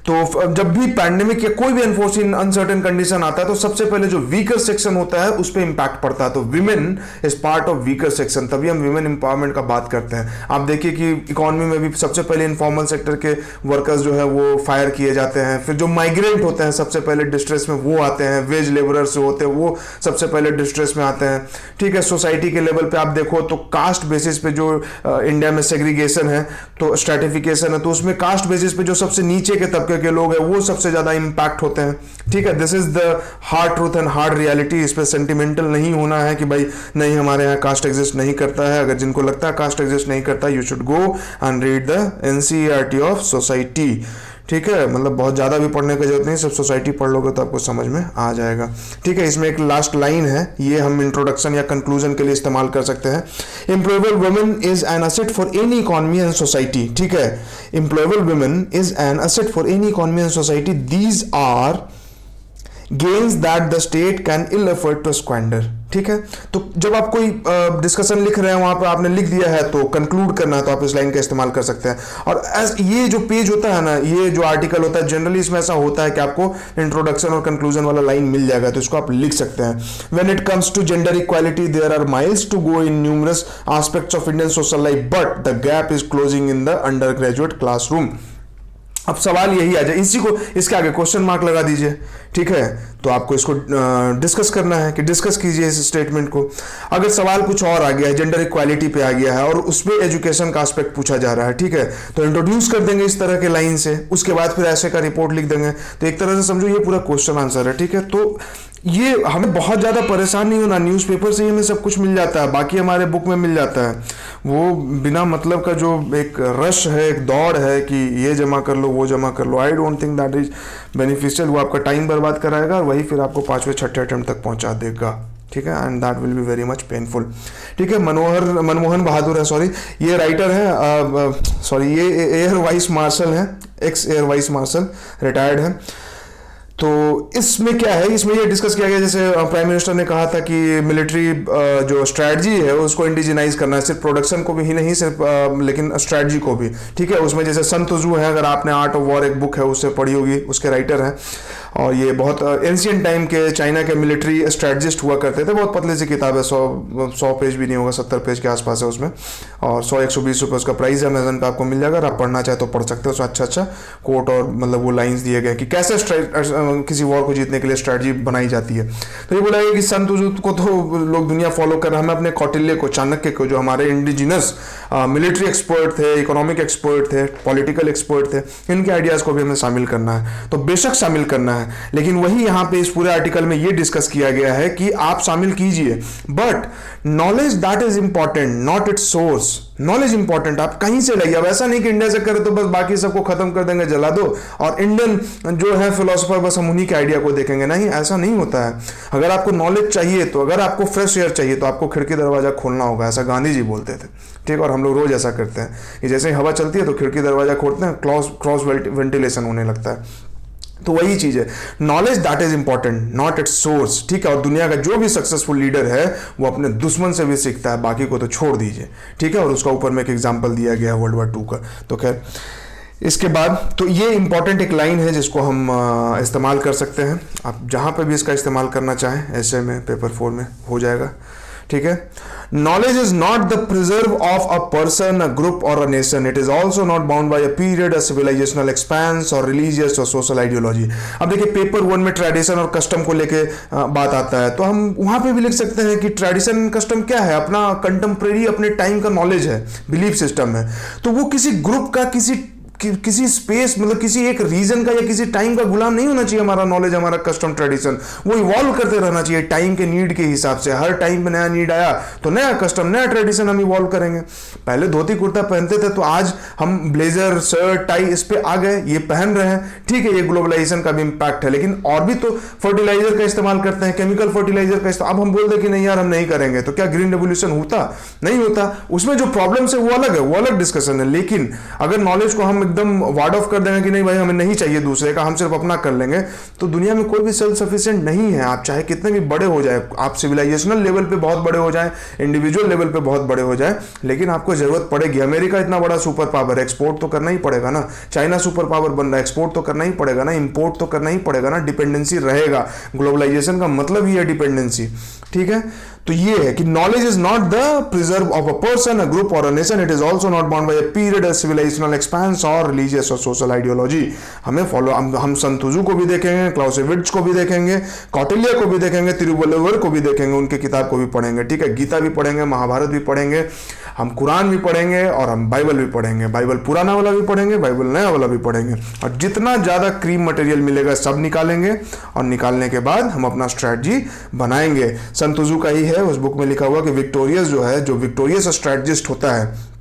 तो जब भी पैंडेमिक या कोई भी अनफोर्सिन अनसर्टेन कंडीशन आता है तो सबसे पहले जो वीकर सेक्शन होता है उस पर इंपैक्ट पड़ता है। तो women is part of weaker section, तभी हम विमेन एम्पावरमेंट का बात करते हैं। आप देखिए कि इकोनॉमी में भी सबसे पहले इनफॉर्मल सेक्टर के वर्कर्स जो है वो फायर किए जाते हैं, फिर जो माइग्रेंट होते हैं सबसे पहले डिस्ट्रेस में वो आते हैं, वेज लेबरर्स जो होते हैं वो सबसे पहले डिस्ट्रेस में आते हैं। ठीक है, सोसाइटी के लेवल पे आप देखो तो कास्ट बेसिस पे जो इंडिया में सेग्रीगेशन है, तो स्ट्रेटिफिकेशन है, तो उसमें कास्ट बेसिस पे जो सबसे नीचे के तबके के लोग हैं वो सबसे ज्यादा इंपैक्ट होते हैं। ठीक है, this is the hard truth and hard reality. इस पे सेंटिमेंटल नहीं होना है कि भाई नहीं हमारे यहाँ कास्ट एग्जिस्ट नहीं करता है। अगर जिनको लगता है कास्ट एग्जिस्ट नहीं करता, you should go and read the NCERT of society. ठीक है, मतलब बहुत ज़्यादा भी पढ़ने की जरूरत नहीं, सब सोसाइटी पढ़ लोगे तो आपको समझ में आ जाएगा। ठीक है, इसमें एक लास्ट लाइन है, ये हम इंट्रोडक्शन या कंक्लूजन के लिए इस्तेमाल कर सकते हैं। Employable women is an asset for any economy and society. ठीक है, employable women is an asset for any economy and society. These are gains that the state can ill afford to squander. ठीक है, तो जब आप कोई discussion लिख रहे हैं वहां पर आपने लिख दिया है तो कंक्लूड करना है तो आप इस लाइन का इस्तेमाल कर सकते हैं। और ये जो पेज होता है ना, ये जो आर्टिकल होता है, जनरली इसमें ऐसा होता है कि आपको इंट्रोडक्शन और कंक्लूजन वाला लाइन मिल जाएगा, तो इसको आप लिख सकते हैं। When it comes to gender equality there are miles to go in numerous aspects of Indian social life, but the gap is closing in the undergraduate classroom. अब सवाल यही आ जाए, इसी को इसके आगे क्वेश्चन मार्क लगा दीजिए। ठीक है, तो आपको इसको डिस्कस करना है कि डिस्कस कीजिए इस स्टेटमेंट को। अगर सवाल कुछ और आ गया है, जेंडर इक्वालिटी पे आ गया है और उस पर एजुकेशन का एस्पेक्ट पूछा जा रहा है, ठीक है, तो इंट्रोड्यूस कर देंगे इस तरह के लाइन से, उसके बाद फिर ऐसे का रिपोर्ट लिख देंगे। तो एक तरह से समझो ये पूरा क्वेश्चन आंसर है। ठीक है, तो ये हमें बहुत ज़्यादा परेशान नहीं होना, न्यूज़पेपर से ही हमें सब कुछ मिल जाता है, बाकी हमारे बुक में मिल जाता है। वो बिना मतलब का जो एक रश है, एक दौड़ है कि ये जमा कर लो वो जमा कर लो, I don't think that is beneficial. वो आपका टाइम बर्बाद कराएगा और वही फिर आपको 5वें 6ठे अटेम्प्ट तक पहुंचा देगा। ठीक है, and that will be very much painful. ठीक है, मनमोहन बहादुर है, सॉरी, ये राइटर है, सॉरी ये एयर वाइस मार्शल है, x air vice marshal, retired है। तो इसमें क्या है, इसमें ये डिस्कस किया गया, जैसे प्राइम मिनिस्टर ने कहा था कि मिलिट्री जो स्ट्रैटेजी है उसको इंडिजिनाइज करना है, सिर्फ प्रोडक्शन को भी ही नहीं, सिर्फ लेकिन स्ट्रैटेजी को भी। ठीक है, उसमें जैसे सन त्सू है, अगर आपने आर्ट ऑफ वॉर एक बुक है उससे पढ़ी होगी, उसके राइटर हैं, और ये बहुत एंशियंट टाइम के चाइना के मिलिट्री स्ट्रैटेजिस्ट हुआ करते थे। बहुत पतली सी किताब है, 100 पेज भी नहीं होगा, 70 पेज के आसपास है उसमें, और 100-120 रुपये उसका प्राइस है, अमेजन पे आपको मिल जाएगा। अगर आप पढ़ना चाहे तो पढ़ सकते हो, उसमें अच्छा कोट और मतलब वो लाइन्स दिए गए कि कैसे किसी वॉर को जीतने के लिए स्ट्रैटेजी बनाई जाती है। तो ये बोला गया कि सन त्सू को तो लोग दुनिया फॉलो कर रहा है, हमें अपने कौटिल्य को, चाणक्य को, जो हमारे इंडिजिनस मिलिट्री एक्सपर्ट थे, इकोनॉमिक एक्सपर्ट थे, पॉलिटिकल एक्सपर्ट थे, इनके आइडियाज को भी हमें शामिल करना है। तो बेशक शामिल करना है, लेकिन वही यहाँ पे इस पूरे आर्टिकल में ये डिस्कस किया गया है कि आप शामिल कीजिए, but knowledge that is important, not it's source. Knowledge important, आप कहीं से लाइए। अब ऐसा नहीं कि इंडिया से करे तो बस बाकी सबको खत्म कर देंगे, जला दो, और इंडियन जो है फिलोसोफर बस हम उन्हीं के आइडिया को देखेंगे। नहीं, ऐसा नहीं होता है। अगर आपको नॉलेज चाहिए, तो अगर आपको फ्रेश एयर चाहिए, तो आपको खिड़की दरवाजा खोलना होगा, ऐसा गांधी जी बोलते थे। ठीक, और हम लोग रोज ऐसा करते हैं कि जैसे ही हवा चलती है तो खिड़की दरवाजा खोलते हैं, क्रॉस वेंटिलेशन होने लगता है। तो वही चीज है, knowledge that is important, not it's source. ठीक है, और दुनिया का जो भी सक्सेसफुल लीडर है वो अपने दुश्मन से भी सीखता है, बाकी को तो छोड़ दीजिए। ठीक है, और उसका ऊपर में एक एग्जांपल दिया गया है वर्ल्ड वॉर 2 का। तो खैर, इसके बाद तो ये इंपॉर्टेंट एक लाइन है जिसको हम इस्तेमाल कर सकते हैं। आप जहां पे भी इसका इस्तेमाल करना चाहें, ऐसे में पेपर 4 में हो जाएगा। ठीक है, knowledge is not the preserve of a person, a group और a nation, it is also not bound by a period, a civilizational expanse और रिलीजियस और सोशल आइडियोलॉजी। अब देखिए, पेपर 1 में ट्रेडिशन और कस्टम को लेके बात आता है, तो हम वहां पे भी लिख सकते हैं कि ट्रेडिशन कस्टम क्या है, अपना कंटेम्प्रेरी, अपने टाइम का नॉलेज है, बिलीफ सिस्टम है। तो वो किसी ग्रुप का, किसी स्पेस, मतलब किसी एक रीजन का या किसी टाइम का गुलाम नहीं होना चाहिए। हमारा नॉलेज, हमारा कस्टम, ट्रेडिशन, वो इवॉल्व करते रहना चाहिए टाइम के नीड के हिसाब से। हर टाइम में नया नीड आया तो नया कस्टम, नया ट्रेडिशन हम इवॉल्व करेंगे। पहले धोती कुर्ता पहनते थे, तो आज हम ब्लेजर, शर्ट, टाई इस पे आ गए, ये पहन रहे हैं। ठीक है, ये ग्लोबलाइजेशन का भी इंपैक्ट है, लेकिन और भी तो फर्टिलाइजर का इस्तेमाल करते हैं, केमिकल फर्टिलाइजर का इस्तेमाल। अब हम बोल दें कि नहीं यार हम नहीं करेंगे, तो क्या ग्रीन रेवोल्यूशन होता? नहीं होता। उसमें जो प्रॉब्लम्स है वो अलग है, वो अलग डिस्कशन है। लेकिन अगर नॉलेज को हम एकदम वार्ड ऑफ कर देंगे कि नहीं भाई हमें नहीं चाहिए दूसरे का, हम सिर्फ अपना कर लेंगे, तो दुनिया में कोई भी सेल्फ सफिशिएंट नहीं है। आप चाहे कितने भी बड़े हो जाए, आप सिविलाइजेशनल लेवल पे बहुत बड़े हो जाए, इंडिविजुअल लेवल पे बहुत बड़े हो जाए, लेकिन आपको जरूरत पड़ेगी। अमेरिका इतना बड़ा सुपर पावर है, एक्सपोर्ट तो करना ही पड़ेगा ना। चाइना सुपर पावर बन रहा है, एक्सपोर्ट तो करना ही पड़ेगा ना, इंपोर्ट तो करना ही पड़ेगा ना। डिपेंडेंसी रहेगा, ग्लोबलाइजेशन का मतलब ही है डिपेंडेंसी, ठीक है। तो ये है कि knowledge is not the preserve of a person, a group और a nation, it is also not bound by a period, a civilizational expanse और रिलीजियस और सोशल आइडियोलॉजी। हमें फॉलो, हम संतुजू को भी देखेंगे, क्लाउसेविट्ज को भी देखेंगे, कौटिल्य को भी देखेंगे, तिरुवल्लुवर को भी देखेंगे, उनके किताब को भी पढ़ेंगे, ठीक है। गीता भी पढ़ेंगे, महाभारत भी पढ़ेंगे, हम कुरान भी पढ़ेंगे और हम बाइबल भी पढ़ेंगे। बाइबल पुराना वाला भी पढ़ेंगे, बाइबल नया वाला भी पढ़ेंगे, और जितना ज़्यादा क्रीम मटेरियल मिलेगा सब निकालेंगे, और निकालने के बाद हम अपना स्ट्रैटेजी बनाएंगे। संतुजू का ही है, उस बुक में लिखा हुआ कि विक्टोरियस जो है, जो विक्टोरियस स्ट्रैटेजिस्ट होता है,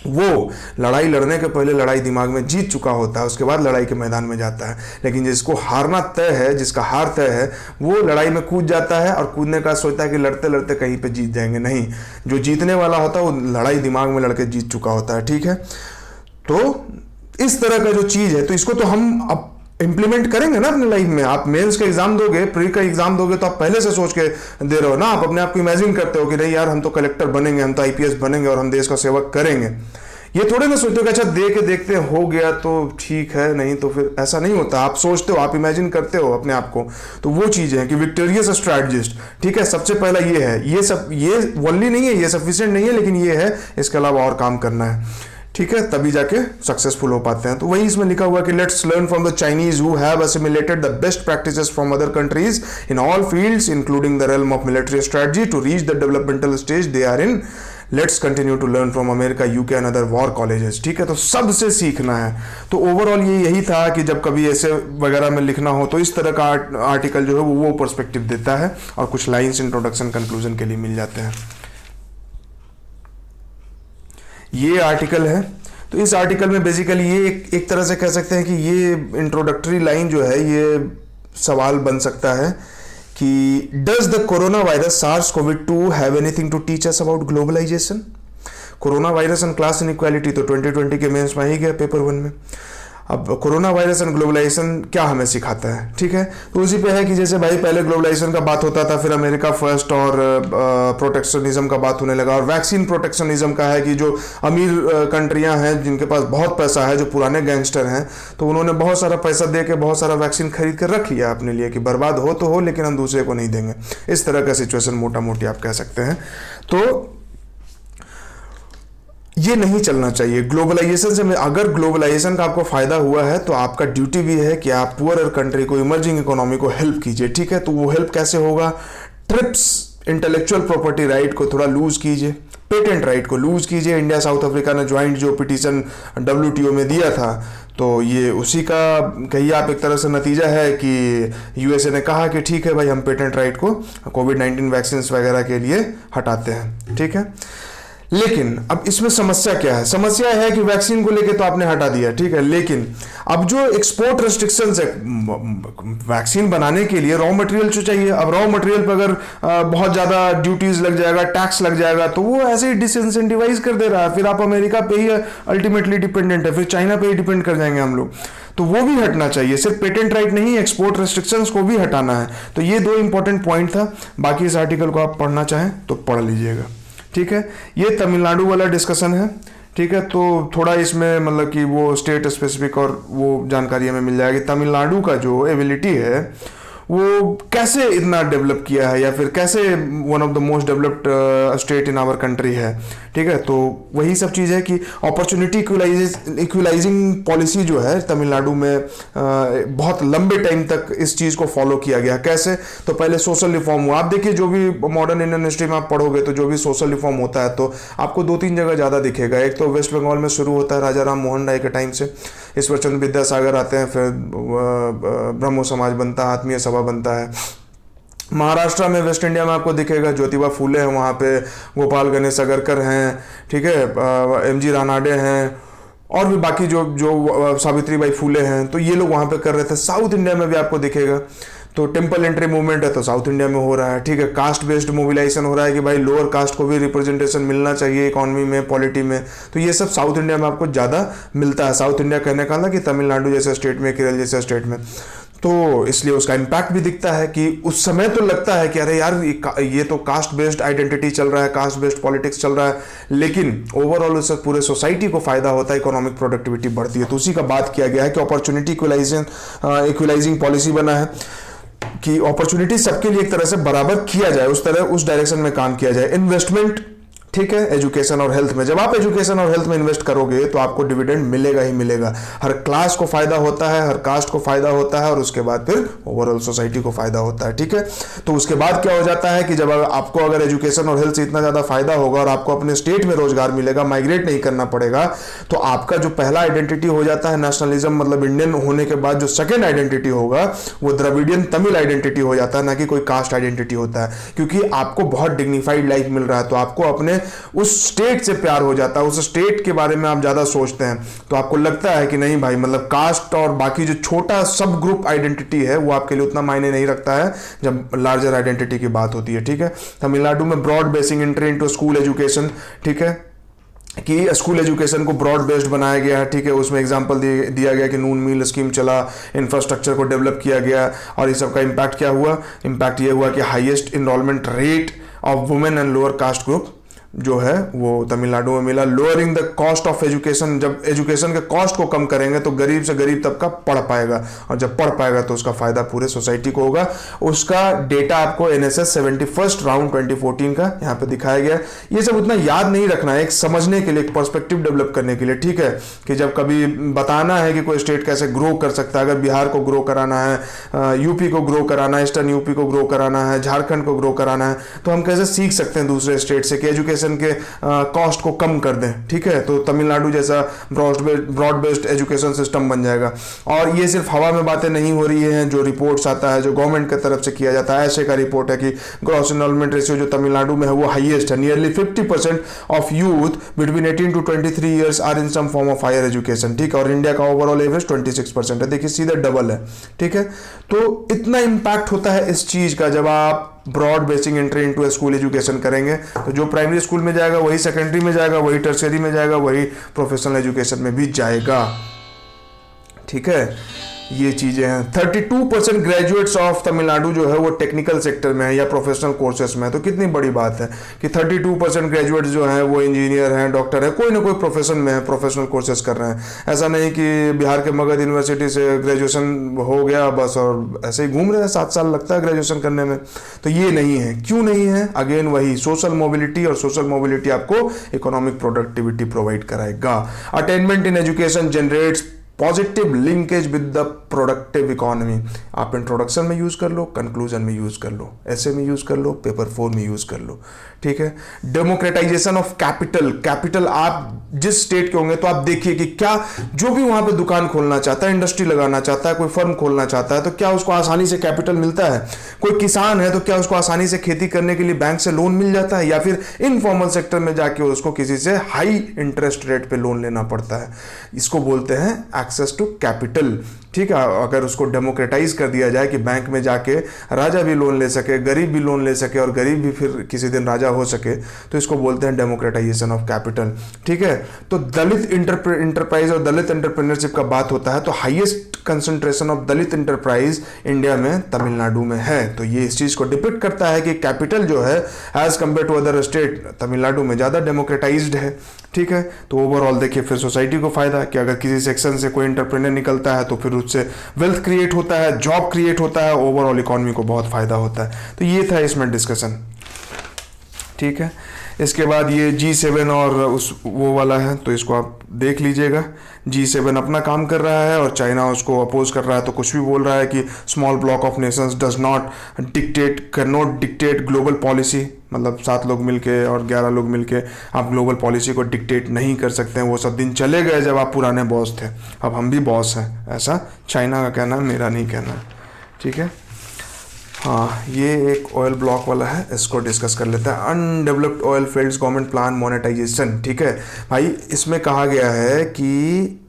वो लड़ाई लड़ने के पहले लड़ाई दिमाग में जीत चुका होता है, उसके बाद लड़ाई के मैदान में जाता है। लेकिन जिसको हारना तय है, जिसका हार तय है, वो लड़ाई में कूद जाता है और कूदने का सोचता है कि लड़ते लड़ते कहीं पे जीत जाएंगे। नहीं, जो जीतने वाला होता है वो लड़ाई दिमाग में लड़के जीत चुका होता है, ठीक है। तो इस तरह का जो चीज़ है, तो इसको तो हम अब इंप्लीमेंट करेंगे ना अपने लाइफ में। आप मेंस का एग्जाम दोगे, प्री का एग्जाम दोगे, तो आप पहले से सोच के दे रहे हो ना। आप अपने आप को इमेजिन करते हो कि नहीं यार हम तो कलेक्टर बनेंगे, हम तो आईपीएस बनेंगे और हम देश का सेवक करेंगे। ये थोड़े ना सोचते हो कि अच्छा दे के देखते हो गया तो ठीक है, नहीं तो फिर ऐसा नहीं होता। आप सोचते हो, आप इमेजिन करते हो अपने आप को। तो वो चीज़ है कि विक्टोरियस स्ट्रैटेजिस्ट, ठीक है, सबसे पहला ये है। ये सब, ये वनली नहीं है, ये सफिशिएंट नहीं है, लेकिन ये है, इसके अलावा और काम करना है, ठीक है, तभी जाके सक्सेसफुल हो पाते हैं। तो वही इसमें लिखा हुआ कि let's learn from the Chinese who have assimilated the best practices from other countries in all fields including the realm of military strategy to reach the developmental stage they are in. Let's continue to learn from America, UK and other war colleges, ठीक है। तो सबसे सीखना है। तो overall ये यही था कि जब कभी ऐसे वगैरह में लिखना हो तो इस तरह का आर्टिकल जो है वो पर्सपेक्टिव देता है, और कुछ लाइन्स इंट्रोडक्शन कंक्लूजन के लिए मिल जाते हैं। ये आर्टिकल है, तो इस आर्टिकल में बेसिकली ये एक तरह से कह सकते हैं कि ये इंट्रोडक्टरी लाइन जो है, ये सवाल बन सकता है कि does the corona virus SARS-CoV-2 have anything to teach us about globalisation. Corona virus and class inequality तो 2020 के मेंस में ही गया पेपर 1 में। अब कोरोना वायरस एंड ग्लोबलाइजेशन क्या हमें सिखाता है, ठीक है। तो उसी पे है कि जैसे भाई पहले ग्लोबलाइजेशन का बात होता था, फिर अमेरिका फर्स्ट और प्रोटेक्शनिज्म का बात होने लगा, और वैक्सीन प्रोटेक्शनिज्म का है कि जो अमीर कंट्रियां हैं जिनके पास बहुत पैसा है, जो पुराने गैंगस्टर हैं, तो उन्होंने बहुत सारा पैसा दे के बहुत सारा वैक्सीन खरीद कर रख लिया अपने लिए कि बर्बाद हो तो हो लेकिन हम दूसरे को नहीं देंगे। इस तरह का सिचुएशन मोटा मोटी आप कह सकते हैं। तो ये नहीं चलना चाहिए ग्लोबलाइजेशन से। अगर ग्लोबलाइजेशन का आपको फायदा हुआ है तो आपका ड्यूटी भी है कि आप पुअर कंट्री को, इमर्जिंग इकोनॉमी को हेल्प कीजिए, ठीक है। तो वो हेल्प कैसे होगा? ट्रिप्स इंटेलेक्चुअल प्रॉपर्टी राइट को थोड़ा लूज कीजिए, पेटेंट राइट को लूज कीजिए। इंडिया साउथ अफ्रीका ने ज्वाइंट जो पिटीशन WTO में दिया था, तो ये उसी का कहिए आप एक तरह से नतीजा है कि USA ने कहा कि ठीक है भाई हम पेटेंट राइट को कोविड-19 वैक्सीन वगैरह के लिए हटाते हैं, ठीक है। लेकिन अब इसमें समस्या क्या है? समस्या है कि वैक्सीन को लेके तो आपने हटा दिया, ठीक है, लेकिन अब जो एक्सपोर्ट रेस्ट्रिक्शंस है, वैक्सीन बनाने के लिए रॉ मटेरियल जो चाहिए, अब रॉ मटेरियल पर अगर बहुत ज़्यादा ड्यूटीज लग जाएगा, टैक्स लग जाएगा, तो वो ऐसे ही डिसइंसेंटिवाइज कर दे रहा है। फिर आप अमेरिका पे ही अल्टीमेटली डिपेंडेंट है, फिर चाइना पे ही डिपेंड कर जाएंगे हम लोग। तो वो भी हटना चाहिए, सिर्फ पेटेंट राइट नहीं, एक्सपोर्ट रेस्ट्रिक्शंस को भी हटाना है। तो ये 2 इंपॉर्टेंट पॉइंट था। बाकी इस आर्टिकल को आप पढ़ना चाहें तो पढ़ लीजिएगा, ठीक है। ये तमिलनाडु वाला डिस्कशन है, ठीक है। तो थोड़ा इसमें मतलब कि वो स्टेट स्पेसिफिक और वो जानकारी हमें मिल जाएगी। तमिलनाडु का जो एबिलिटी है वो कैसे इतना डेवलप किया है, या फिर कैसे one of the most developed state in our country है, ठीक है। तो वही सब चीज़ है कि अपॉर्चुनिटी इक्वलाइजिंग पॉलिसी जो है तमिलनाडु में बहुत लंबे टाइम तक इस चीज़ को फॉलो किया गया। कैसे? तो पहले सोशल रिफॉर्म हुआ। आप देखिए जो भी मॉडर्न इंडियन हिस्ट्री में आप पढ़ोगे तो जो भी सोशल रिफॉर्म होता है तो आपको 2-3 जगह ज़्यादा दिखेगा। एक तो वेस्ट बंगाल में शुरू होता है राजा राम मोहन राय के टाइम से, ईश्वर चंद्र विद्यासागर आते हैं, फिर ब्रह्मो समाज बनता है, आत्मीय सभा बनता है। महाराष्ट्र में, वेस्ट इंडिया में आपको दिखेगा ज्योतिबा फूले हैं, वहाँ पे गोपाल गणेश अगरकर हैं, ठीक है, MG रानाडे हैं, और भी बाकी जो सावित्रीबाई फूले हैं, तो ये लोग वहाँ पे कर रहे थे। साउथ इंडिया में भी आपको दिखेगा। तो टेम्पल एंट्री मूवमेंट है तो साउथ इंडिया में हो रहा है, ठीक है। कास्ट बेस्ड मोबिलाइजेशन हो रहा है कि भाई लोअर कास्ट को भी रिप्रेजेंटेशन मिलना चाहिए इकोनॉमी में, पॉलिटी में, तो ये सब साउथ इंडिया में आपको ज़्यादा मिलता है। साउथ इंडिया कहने का ना कि तमिलनाडु जैसे स्टेट में, केरल जैसे स्टेट में, तो इसलिए उसका इम्पैक्ट भी दिखता है कि उस समय तो लगता है कि अरे यार ये तो कास्ट बेस्ड आइडेंटिटी चल रहा है, कास्ट बेस्ड पॉलिटिक्स चल रहा है, लेकिन ओवरऑल उससे पूरे सोसाइटी को फायदा होता है, इकोनॉमिक प्रोडक्टिविटी बढ़ती है। तो उसी का बात किया गया है कि अपॉर्चुनिटी इक्वलाइजिंग पॉलिसी बना है कि अपॉर्चुनिटी सबके लिए एक तरह से बराबर किया जाए, उस तरह उस डायरेक्शन में काम किया जाए। इन्वेस्टमेंट, ठीक है, एजुकेशन और हेल्थ में, जब आप एजुकेशन और हेल्थ में इन्वेस्ट करोगे तो आपको डिविडेंड मिलेगा ही मिलेगा। हर क्लास को फायदा होता है, हर कास्ट को फायदा होता है, और उसके बाद फिर ओवरऑल सोसाइटी को फायदा होता है, ठीक है। तो उसके बाद क्या हो जाता है कि जब आपको अगर एजुकेशन और हेल्थ से इतना ज्यादा फायदा होगा और आपको अपने स्टेट में रोजगार मिलेगा, माइग्रेट नहीं करना पड़ेगा, तो आपका जो पहला आइडेंटिटी हो जाता है नेशनलिज्म, मतलब इंडियन होने के बाद जो सेकेंड आइडेंटिटी होगा वो द्रविडियन तमिल आइडेंटिटी हो जाता है, ना कि कोई कास्ट आइडेंटिटी होता है, क्योंकि आपको बहुत डिग्निफाइड लाइफ मिल रहा है, तो आपको अपने उस स्टेट से प्यार हो जाता है, उस स्टेट के बारे में आप ज्यादा सोचते हैं, तो आपको लगता है कि नहीं भाई, मतलब कास्ट और बाकी जो छोटा सब ग्रुप आइडेंटिटी है वो आपके लिए उतना मायने नहीं रखता है जब लार्जर आइडेंटिटी की बात होती है, ठीक है। तमिलनाडु में broad basic entry into school education, ठीक है, कि स्कूल एजुकेशन को ब्रॉड बेस्ड बनाया गया है, ठीक है। उसमें एग्जांपल दिया गया कि नून मील स्कीम चला, इंफ्रास्ट्रक्चर को डेवलप किया गया, और इस सब का इम्पैक्ट क्या हुआ? इम्पैक्ट ये हुआ कि highest enrolment rate of women and lower caste group जो है वो तमिलनाडु में मिला। Lowering the cost of education, जब एजुकेशन के कॉस्ट को कम करेंगे तो गरीब से गरीब तबका पढ़ पाएगा, और जब पढ़ पाएगा तो उसका फायदा पूरे सोसाइटी को होगा। उसका डेटा आपको एनएसएस 71st राउंड 2014 का यहाँ पे दिखाया गया। ये सब उतना याद नहीं रखना है, एक समझने के लिए, एक पर्सपेक्टिव डेवलप करने के लिए, ठीक है, कि जब कभी बताना है कि कोई स्टेट कैसे ग्रो कर सकता है, अगर बिहार को ग्रो कराना है, यूपी को ग्रो कराना है, ईस्टर्न यूपी को ग्रो कराना है, झारखंड को ग्रो कराना है, तो हम कैसे सीख सकते हैं दूसरे स्टेट से कि एजुकेशन के कॉस्ट को कम कर दें, ठीक है। तो तमिलनाडु जैसा ब्रॉड बेस्ड एजुकेशन सिस्टम बन जाएगा। और ये सिर्फ हवा में बातें नहीं हो रही हैं, जो रिपोर्ट्स आता है, जो गवर्नमेंट की तरफ से किया जाता है, ऐसे का रिपोर्ट है कि ग्रॉस एनरोलमेंट रेशियो जो तमिलनाडु में है वो हाईएस्ट है। Nearly 50% of youth between 18 to 23 years are in some form of higher education, ठीक है। और इंडिया का ओवरऑल एवरेज 26% है, देखिए सीधे डबल है, ठीक है। तो इतना इंपैक्ट होता है इस चीज का जब आप broad basic entry into school education करेंगे, तो जो प्राइमरी स्कूल में जाएगा वही सेकेंडरी में जाएगा, वही टर्शियरी में जाएगा, वही प्रोफेशनल एजुकेशन में भी जाएगा, ठीक है। ये चीजें हैं। 32% ग्रेजुएट्स ऑफ तमिलनाडु जो है वो टेक्निकल सेक्टर में है या प्रोफेशनल कोर्सेज में है। तो कितनी बड़ी बात है कि 32% ग्रेजुएट्स जो हैं वो इंजीनियर हैं, डॉक्टर है, कोई ना कोई प्रोफेशन में है, प्रोफेशनल कोर्सेज कर रहे हैं। ऐसा नहीं कि बिहार के मगध यूनिवर्सिटी से ग्रेजुएशन हो गया बस और ऐसे ही घूम रहे हैं, 7 साल लगता है ग्रेजुएशन करने में, तो ये नहीं है। क्यों नहीं है? अगेन वही सोशल मोबिलिटी, और सोशल मोबिलिटी आपको इकोनॉमिक प्रोडक्टिविटी प्रोवाइड कराएगा। Attainment in education generates positive linkage with the productive economy. आप इंट्रोडक्शन में यूज कर लो, कंक्लूजन में यूज कर लो, ऐसे में यूज कर लो, पेपर 4 में यूज कर लो, ठीक है। डेमोक्रेटाइजेशन ऑफ कैपिटल आप जिस स्टेट के होंगे तो आप देखिए कि क्या जो भी वहां पे दुकान खोलना चाहता है, इंडस्ट्री लगाना चाहता है, कोई फर्म खोलना चाहता है, तो क्या उसको आसानी से कैपिटल मिलता है? कोई किसान है तो क्या उसको आसानी से खेती करने के लिए बैंक से लोन मिल जाता है, या फिर इनफॉर्मल सेक्टर में जाके उसको किसी से हाई इंटरेस्ट रेट पे लोन लेना पड़ता है? इसको बोलते हैं एक्सेस टू कैपिटल, ठीक है। अगर उसको डेमोक्रेटाइज कर दिया जाए कि बैंक में जाके राजा भी लोन ले सके, गरीब भी लोन ले सके, और गरीब भी फिर किसी दिन राजा हो सके, तो इसको बोलते हैं डेमोक्रेटाइजेशन ऑफ कैपिटल, ठीक है। तो दलित इंटरप्राइज और दलित एंटरप्रेन्योरशिप का बात होता है, तो highest concentration of Dalit enterprise India में तमिलनाडु में है। तो ये इस चीज को डिपिक्ट करता है कि कैपिटल जो है as compare to other state Tamil Nadu में ज्यादा डेमोक्रेटाइज्ड है, ठीक है। तो ओवरऑल देखिए फिर सोसाइटी को फायदा कि अगर किसी सेक्शन से कोई एंटरप्रेन्योर निकलता है तो फिर उससे वेल्थ क्रिएट होता है, जॉब क्रिएट होता है, ओवरऑल इकोनॉमी को बहुत फायदा होता है। तो ये था इसमें डिस्कशन, ठीक है। इसके बाद ये G7 और उस वो वाला है, तो इसको आप देख लीजिएगा। G7 अपना काम कर रहा है और चाइना उसको अपोज कर रहा है, तो कुछ भी बोल रहा है कि small block of Nations does not can not dictate global policy, मतलब 7 लोग मिलके और 11 लोग मिलके आप ग्लोबल पॉलिसी को डिक्टेट नहीं कर सकते हैं। वो सब दिन चले गए जब आप पुराने बॉस थे, अब हम भी बॉस हैं, ऐसा चाइना का कहना है, मेरा नहीं कहना, ठीक है। हाँ, ये एक ऑयल ब्लॉक वाला है, इसको डिस्कस कर लेते हैं। Undeveloped oil fields government plan monetisation, ठीक है भाई। इसमें कहा गया है कि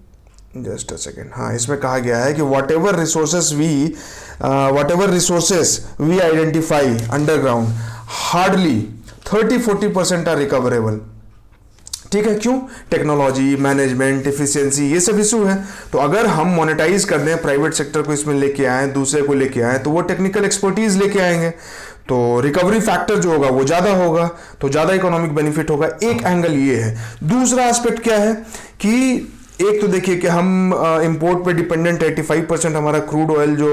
जस्ट अ सेकेंड, हाँ इसमें कहा गया है कि whatever resources we identify underground hardly 30-40% are recoverable. ठीक है, क्यों? टेक्नोलॉजी, मैनेजमेंट, एफिशिएंसी, ये सब इशू है। तो अगर हम मोनेटाइज कर दें, प्राइवेट सेक्टर को इसमें लेके आए, दूसरे को लेके आए, तो वो टेक्निकल एक्सपर्टीज लेके आएंगे, तो रिकवरी फैक्टर जो होगा वो ज़्यादा होगा, तो ज़्यादा इकोनॉमिक बेनिफिट होगा। एक एंगल ये है। दूसरा एस्पेक्ट क्या है कि एक तो देखिए कि हम इंपोर्ट पे डिपेंडेंट है, 85% हमारा क्रूड ऑयल जो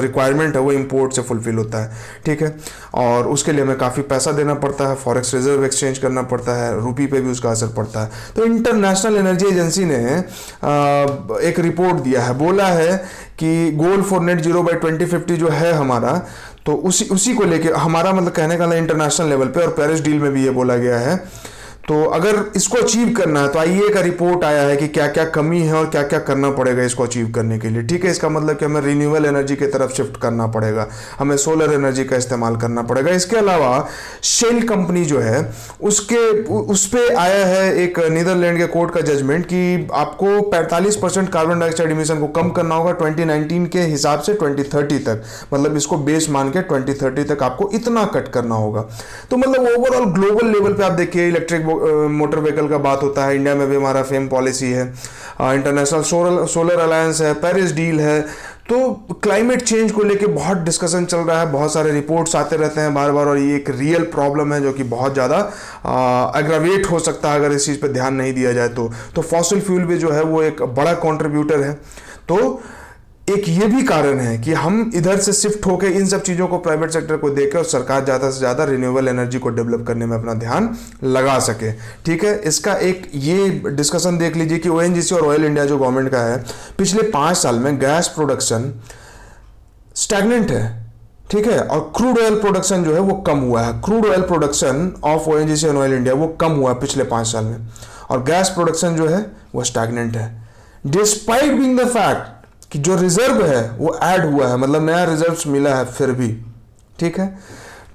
रिक्वायरमेंट है वो इंपोर्ट से फुलफिल होता है। ठीक है, और उसके लिए हमें काफ़ी पैसा देना पड़ता है, फॉरेक्स रिजर्व एक्सचेंज करना पड़ता है, रुपी पे भी उसका असर पड़ता है। तो इंटरनेशनल एनर्जी एजेंसी ने एक रिपोर्ट दिया है, बोला है कि goal for net zero by 2050 जो है हमारा, तो उसी को लेके हमारा मतलब कहने का इंटरनेशनल लेवल पे, और पेरिस डील में भी ये बोला गया है। तो अगर इसको अचीव करना है तो आईईए का रिपोर्ट आया है कि क्या क्या कमी है और क्या क्या करना पड़ेगा इसको अचीव करने के लिए। ठीक है, इसका मतलब कि हमें रिन्यूएबल एनर्जी की तरफ शिफ्ट करना पड़ेगा, हमें सोलर एनर्जी का इस्तेमाल करना पड़ेगा। इसके अलावा शेल कंपनी जो है उस पे आया है एक नीदरलैंड के कोर्ट का जजमेंट कि आपको 45% कार्बन डाइऑक्साइड इमिशन को कम करना होगा 2019 के हिसाब से 2030 तक, मतलब इसको बेस मान के 2030 तक आपको इतना कट करना होगा। तो मतलब ओवरऑल ग्लोबल लेवल पे आप देखिए इलेक्ट्रिक मोटर व्हीकल का बात होता है, इंडिया में भी हमारा फेम पॉलिसी है, इंटरनेशनल सोलर अलायंस है, पेरिस डील है। तो क्लाइमेट चेंज को लेके बहुत डिस्कशन चल रहा है, बहुत सारे रिपोर्ट्स आते रहते हैं बार बार, और ये एक रियल प्रॉब्लम है जो कि बहुत ज़्यादा एग्रावेट हो सकता है अगर इस चीज़ पे ध्यान नहीं दिया जाए तो फॉसिल फ्यूल भी जो है वो एक बड़ा कंट्रीब्यूटर है। तो एक ये भी कारण है कि हम इधर से शिफ्ट होकर इन सब चीज़ों को प्राइवेट सेक्टर को देकर और सरकार ज़्यादा से ज़्यादा रिन्यूएबल एनर्जी को डेवलप करने में अपना ध्यान लगा सके। ठीक है, इसका एक ये डिस्कशन देख लीजिए कि ओएनजीसी और ऑयल इंडिया जो गवर्नमेंट का है, पिछले 5 साल में गैस प्रोडक्शन स्टैग्नेंट है। ठीक है, और क्रूड ऑयल प्रोडक्शन जो है वो कम हुआ है। Crude oil production of ONGC और ऑयल इंडिया वो कम हुआ है पिछले 5 साल में, और गैस प्रोडक्शन जो है वो स्टैग्नेंट है, डिस्पाइट बीइंग द फैक्ट कि जो रिजर्व है वो ऐड हुआ है, मतलब नया रिजर्व मिला है फिर भी। ठीक है,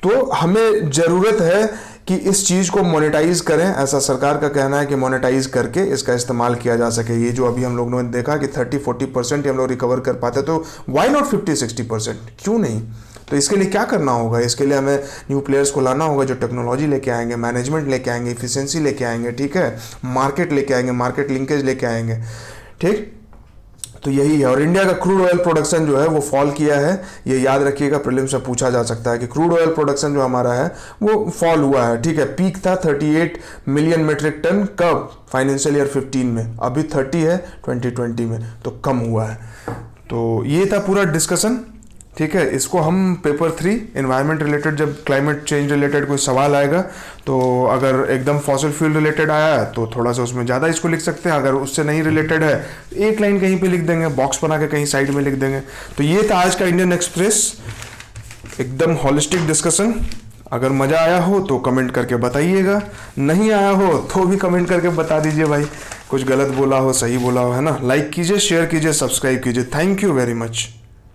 तो हमें जरूरत है कि इस चीज को मोनेटाइज करें, ऐसा सरकार का कहना है कि मोनेटाइज करके इसका इस्तेमाल किया जा सके। ये जो अभी हम लोगों ने देखा कि 30-40% हम लोग रिकवर कर पाते, तो व्हाई नॉट 50-60%, क्यों नहीं? तो इसके लिए क्या करना होगा? इसके लिए हमें न्यू प्लेयर्स को लाना होगा जो टेक्नोलॉजी लेके आएंगे, मैनेजमेंट लेके आएंगे, इफिशियंसी लेके आएंगे। ठीक है, मार्केट लेके आएंगे, मार्केट लिंकेज लेके आएंगे। ठीक, तो यही है। और इंडिया का क्रूड ऑयल प्रोडक्शन जो है वो फॉल किया है, ये याद रखिएगा, प्रीलिम्स में पूछा जा सकता है कि क्रूड ऑयल प्रोडक्शन जो हमारा है वो फॉल हुआ है। ठीक है, पीक था 38 मिलियन मेट्रिक टन कब? फाइनेंशियल ईयर 15 में, अभी 30 है 2020 में, तो कम हुआ है। तो ये था पूरा डिस्कशन। ठीक है, इसको हम पेपर 3 एनवायरनमेंट रिलेटेड, जब क्लाइमेट चेंज रिलेटेड कोई सवाल आएगा तो अगर एकदम फॉसिल फ्यूल रिलेटेड आया है तो थोड़ा सा उसमें ज़्यादा इसको लिख सकते हैं, अगर उससे नहीं रिलेटेड है एक लाइन कहीं पे लिख देंगे, बॉक्स बना के कहीं साइड में लिख देंगे। तो ये था आज का इंडियन एक्सप्रेस, एकदम हॉलिस्टिक डिस्कशन। अगर मज़ा आया हो तो कमेंट करके बताइएगा, नहीं आया हो तो भी कमेंट करके बता दीजिए भाई, कुछ गलत बोला हो, सही बोला हो, है ना। लाइक कीजिए, शेयर कीजिए, सब्सक्राइब कीजिए। Thank you very much.